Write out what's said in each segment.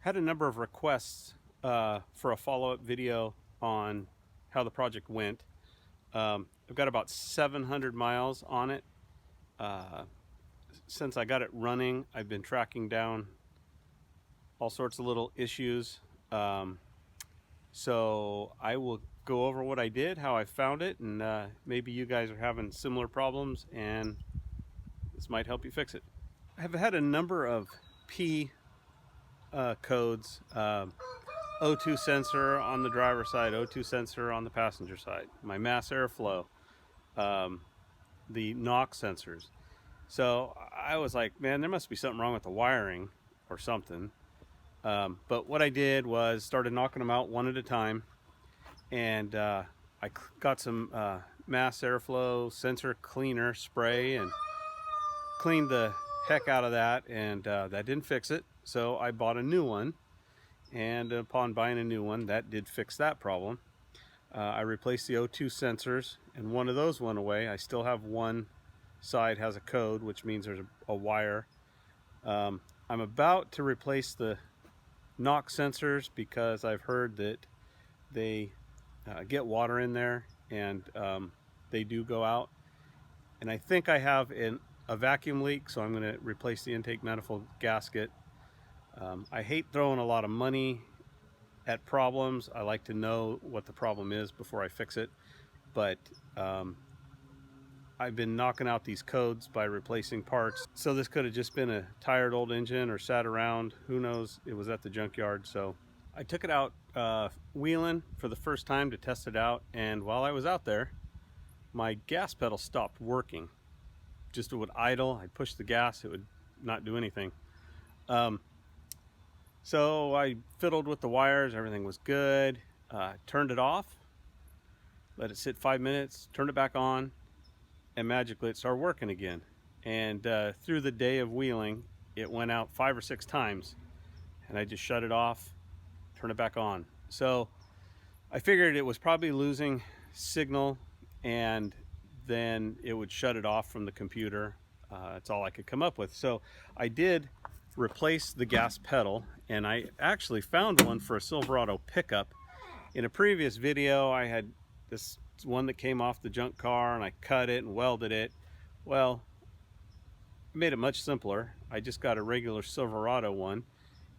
Had a number of requests for a follow-up video on how the project went. I've got about 700 miles on it. Since I got it running, I've been tracking down all sorts of little issues. So I will go over what I did, how I found it, and maybe you guys are having similar problems and this might help you fix it. I have had a number of P codes, O2 sensor on the driver's side, O2 sensor on the passenger side, my mass airflow, the NOx sensors. So I was like, man, there must be something wrong with the wiring or something. But what I did was started knocking them out one at a time, and I got some mass airflow sensor cleaner spray and cleaned the heck out of that, and that didn't fix it. So I bought a new one, and upon buying a new one, that did fix that problem. I replaced the O2 sensors, and one of those went away. I still have one side has a code, which means there's a wire. I'm about to replace the NOx sensors because I've heard that they get water in there and they do go out. And I think I have a vacuum leak, so I'm going to replace the intake manifold gasket. I hate throwing a lot of money at problems. I like to know what the problem is before I fix it. But I've been knocking out these codes by replacing parts. So this could have just been a tired old engine or sat around. Who knows? It was at the junkyard. So I took it out wheeling for the first time to test it out. And while I was out there, my gas pedal stopped working. Just it would idle. I'd push the gas, it would not do anything. So I fiddled with the wires, everything was good. Turned it off, let it sit 5 minutes, turned it back on, and magically it started working again. And through the day of wheeling, it went out 5 or 6 times, and I just shut it off, turn it back on. So I figured it was probably losing signal, and then it would shut it off from the computer. That's all I could come up with. So I did replace the gas pedal, and I actually found one for a Silverado pickup. In a previous video, I had this one that came off the junk car, and I cut it and welded it. Well, I made it much simpler. I just got a regular Silverado one,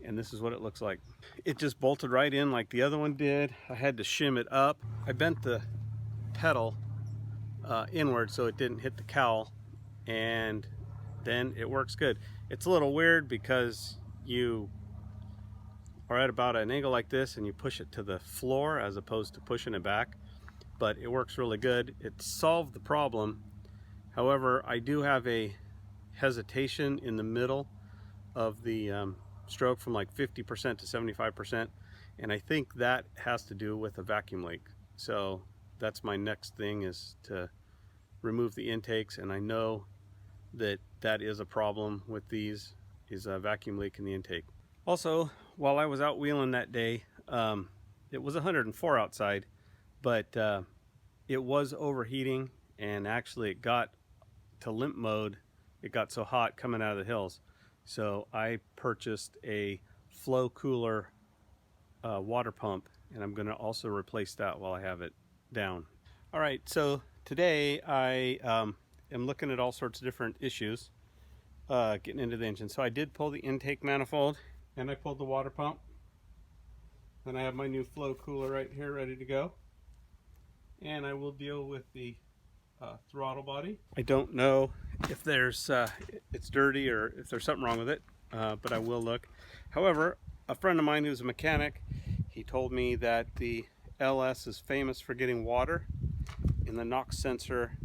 and this is what it looks like. It just bolted right in like the other one did. I had to shim it up. I bent the pedal inward so it didn't hit the cowl, and then it works good. It's a little weird because you are at about an angle like this and you push it to the floor as opposed to pushing it back, but it works really good. It solved the problem. However, I do have a hesitation in the middle of the stroke from like 50% to 75%, and I think that has to do with a vacuum leak. So that's my next thing, is to remove the intakes, and I know that that is a problem with these, is a vacuum leak in the intake. Also, while I was out wheeling that day, it was 104 outside, but it was overheating, and actually it got to limp mode. It got so hot coming out of the hills. So I purchased a flow cooler water pump, and I'm going to also replace that while I have it down. All right, so today I am looking at all sorts of different issues getting into the engine. So I did pull the intake manifold, and I pulled the water pump. Then I have my new flow cooler right here ready to go. And I will deal with the throttle body. I don't know if there's it's dirty or if there's something wrong with it, but I will look. However, a friend of mine who's a mechanic, he told me that the LS is famous for getting water in the NOx sensor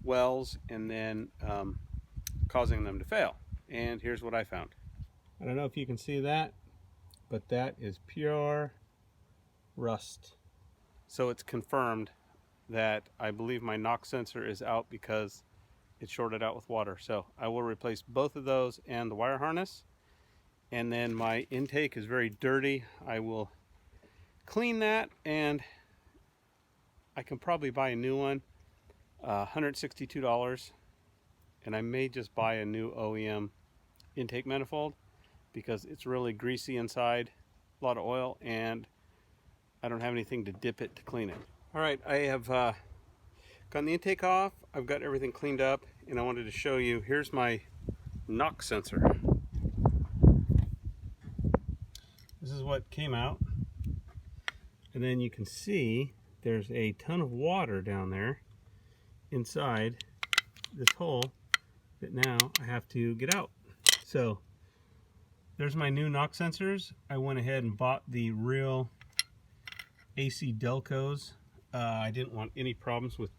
wells and then causing them to fail. And here's what I found. I don't know if you can see that, but that is pure rust. So it's confirmed that I believe my NOx sensor is out because it shorted out with water. So I will replace both of those and the wire harness. And then my intake is very dirty. I will clean that, and I can probably buy a new one, $162, and I may just buy a new OEM intake manifold. because it's really greasy inside, a lot of oil, and I don't have anything to dip it to clean it. All right, I have gotten the intake off. I've got everything cleaned up, and I wanted to show you, here's my knock sensor. This is what came out. And then you can see there's a ton of water down there inside this hole that now I have to get out. So there's my new knock sensors. I went ahead and bought the real AC Delcos. I didn't want any problems with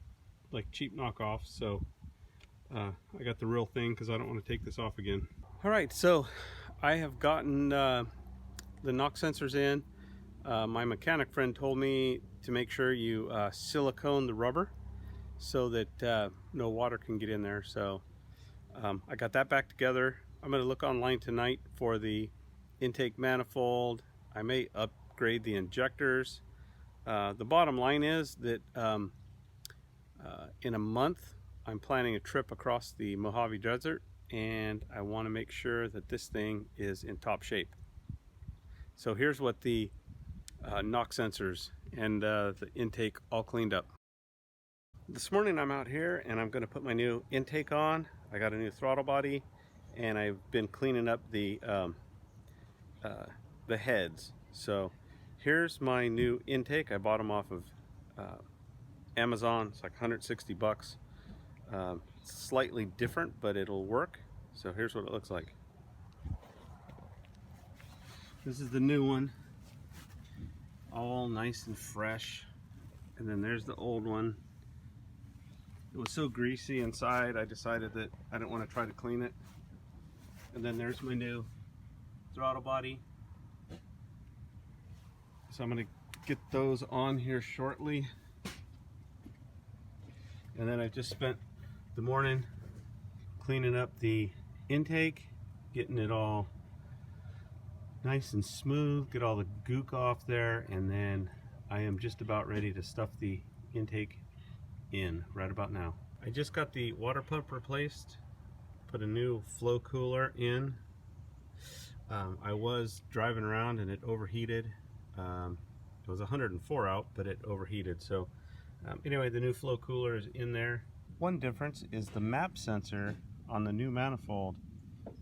like cheap knockoffs, so I got the real thing because I don't want to take this off again. All right, so I have gotten the knock sensors in. My mechanic friend told me to make sure you silicone the rubber so that no water can get in there. So I got that back together. I'm going to look online tonight for the intake manifold. I may upgrade the injectors. The bottom line is that in a month I'm planning a trip across the Mojave Desert, and I want to make sure that this thing is in top shape. So here's what the knock sensors and the intake all cleaned up. This morning I'm out here and I'm going to put my new intake on. I got a new throttle body, and I've been cleaning up the heads. So here's my new intake. I bought them off of Amazon. It's like 160 bucks. It's slightly different, but it'll work. So here's what it looks like. This is the new one, all nice and fresh. And then there's the old one. It was so greasy inside, I decided that I didn't want to try to clean it. And then there's my new throttle body. So I'm going to get those on here shortly. And then I just spent the morning cleaning up the intake, getting it all nice and smooth, get all the gook off there, and then I am just about ready to stuff the intake in right about now. I just got the water pump replaced, put a new flow cooler in. I was driving around and it overheated. It was 104 out, but it overheated. So anyway, the new flow cooler is in there. One difference is the map sensor on the new manifold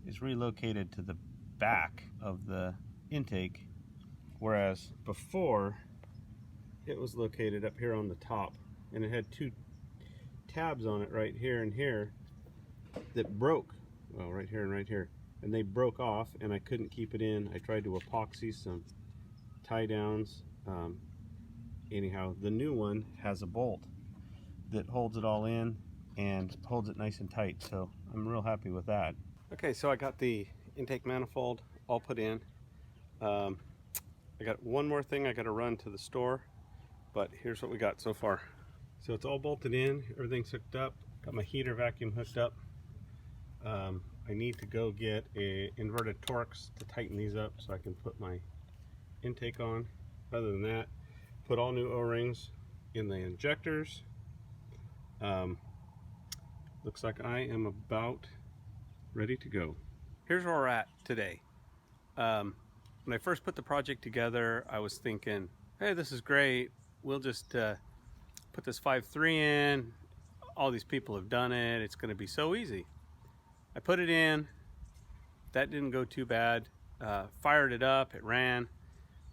is relocated to the back of the intake, whereas before it was located up here on the top, and it had two tabs on it right here and here that broke. Well, right here and right here, and they broke off, and I couldn't keep it in. I tried to epoxy some tie downs. Anyhow, the new one has a bolt that holds it all in and holds it nice and tight, so I'm real happy with that. Okay, so I got the intake manifold all put in. I got one more thing I got to run to the store, but here's what we got so far. So it's all bolted in, everything's hooked up, got my heater vacuum hooked up. I need to go get a inverted Torx to tighten these up so I can put my intake on. Other than that, put all new O-rings in the injectors. Looks like I am about ready to go. Here's where we're at today. When I first put the project together, I was thinking, hey, this is great. We'll just put this 5.3 in. All these people have done it. It's going to be so easy. I put it in. That didn't go too bad. Fired it up. It ran.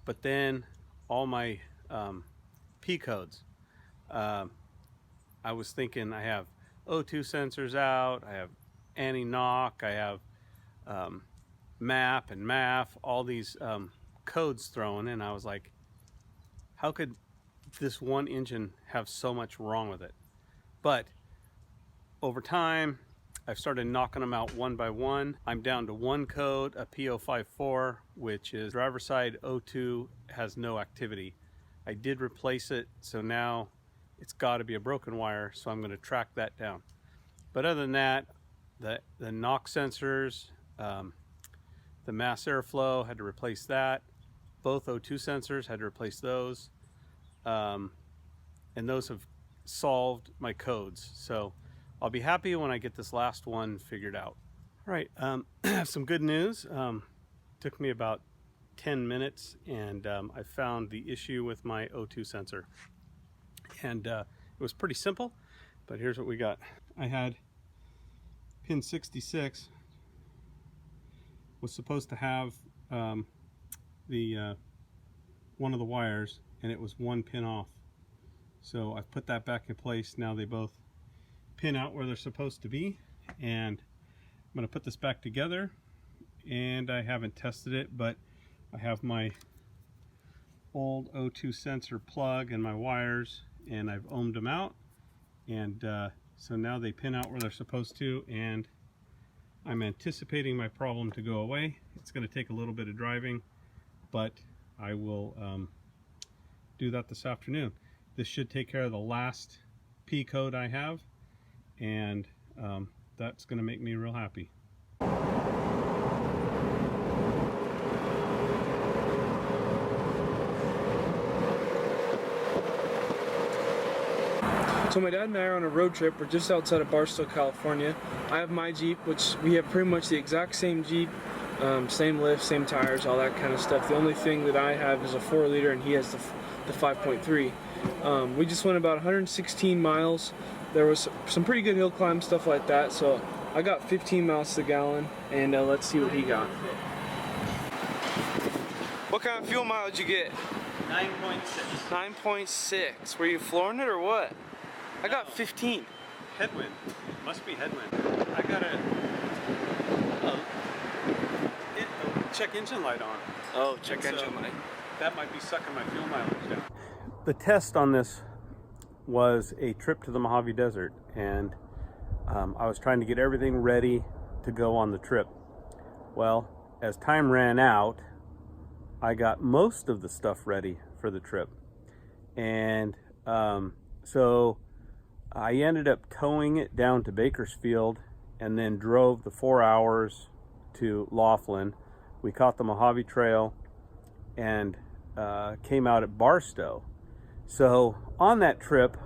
But then all my P codes. I was thinking I have O2 sensors out. I have anti-knock. I have MAP and MAF. All these codes thrown in. I was like, how could this one engine have so much wrong with it? But over time, I've started knocking them out one by one. I'm down to one code, a P054, which is driver side O2 has no activity. I did replace it, so now it's got to be a broken wire, so I'm going to track that down. But other than that, the knock sensors, the mass airflow, had to replace that. Both O2 sensors, had to replace those. And those have solved my codes. So I'll be happy when I get this last one figured out. All right, some good news. Took me about 10 minutes, and I found the issue with my O2 sensor. And it was pretty simple, but here's what we got. I had pin 66 was supposed to have the one of the wires, and it was one pin off. So I've put that back in place. Now they both pin out where they're supposed to be, and I'm going to put this back together. And I haven't tested it, but I have my old O2 sensor plug and my wires, and I've ohmed them out, and so now they pin out where they're supposed to, and I'm anticipating my problem to go away. It's going to take a little bit of driving, but I will do that this afternoon. This should take care of the last P code I have, and that's going to make me real happy. So my dad and I are on a road trip. We're just outside of Barstow, California. I have my Jeep, which we have pretty much the exact same Jeep, same lift, same tires, all that kind of stuff. The only thing that I have is a 4-liter, and he has the 5.3. We just went about 116 miles. There was some pretty good hill climb, stuff like that. So I got 15 miles to the gallon, and let's see what he got. What kind of fuel mileage you get? 9.6. 9.6. Were you flooring it or what? I got 15. Headwind. Must be headwind. I got a check engine light on. Oh, check engine light. That might be sucking my fuel mileage down. The test on this was a trip to the Mojave Desert, and I was trying to get everything ready to go on the trip. Well, as time ran out, I got most of the stuff ready for the trip, and so I ended up towing it down to Bakersfield and then drove the 4 hours to Laughlin. We caught the Mojave Trail and came out at Barstow. So on that trip,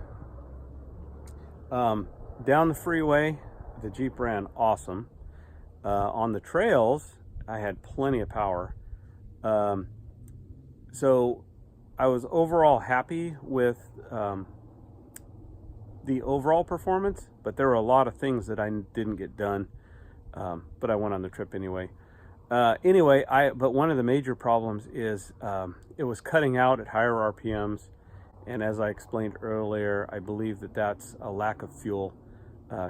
down the freeway, the Jeep ran awesome. On the trails, I had plenty of power. So I was overall happy with the overall performance, but there were a lot of things that I didn't get done, but I went on the trip anyway. But one of the major problems is it was cutting out at higher RPMs, and as I explained earlier, I believe that that's a lack of fuel.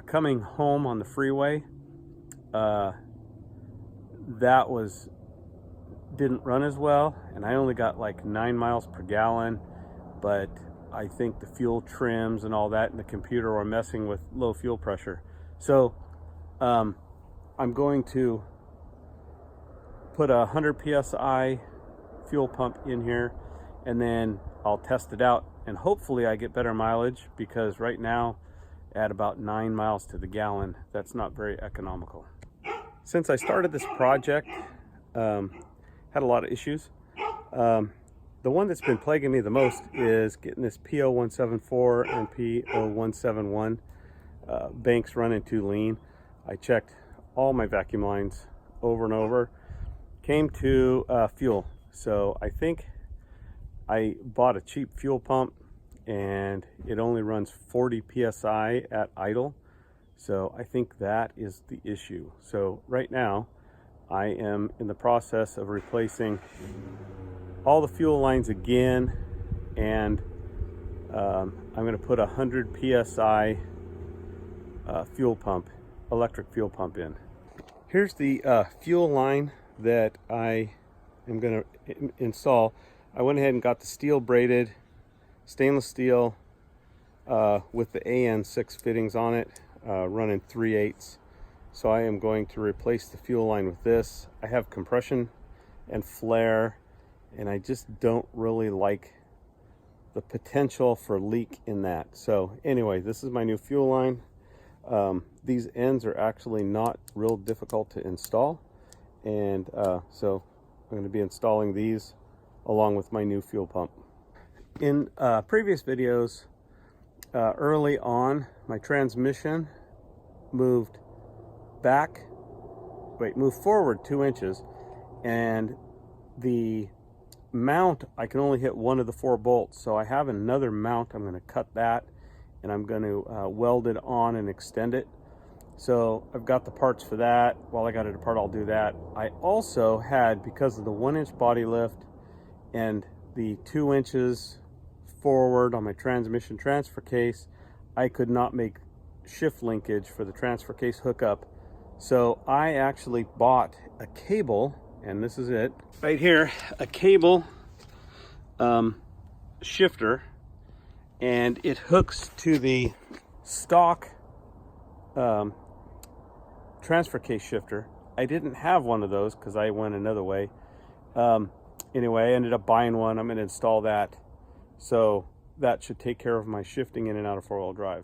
Coming home on the freeway, didn't run as well, and I only got like 9 miles per gallon, but I think the fuel trims and all that in the computer are messing with low fuel pressure. So I'm going to put a 100 psi fuel pump in here, and then I'll test it out, and hopefully I get better mileage, because right now at about 9 miles to the gallon, that's not very economical. Since I started this project, had a lot of issues. The one that's been plaguing me the most is getting this P0174 and P0171 banks running too lean. I checked all my vacuum lines over and over, came to fuel. So I think I bought a cheap fuel pump, and it only runs 40 psi at idle. So I think that is the issue. So right now I am in the process of replacing all the fuel lines again, and I'm going to put a 100 psi electric fuel pump in. Here's the fuel line that I am going to install. I went ahead and got the steel braided stainless steel with the AN6 fittings on it, running 3/8. So I am going to replace the fuel line with this. I have compression and flare, and I just don't really like the potential for leak in that. So anyway, this is my new fuel line. These ends are actually not real difficult to install, and so I'm going to be installing these along with my new fuel pump. In previous videos, early on, my transmission moved forward 2 inches, and the mount, I can only hit one of the 4 bolts, so I have another mount. I'm going to cut that, and I'm going to weld it on and extend it. So I've got the parts for that. While I got it apart, I'll do that. I also had, because of the 1-inch body lift and the 2 inches forward on my transmission transfer case, I could not make shift linkage for the transfer case hookup. So I actually bought a cable, and this is it right here, a cable shifter, and it hooks to the stock transfer case shifter. I didn't have one of those because I went another way. Anyway, I ended up buying one. I'm going to install that, so that should take care of my shifting in and out of 4-wheel drive.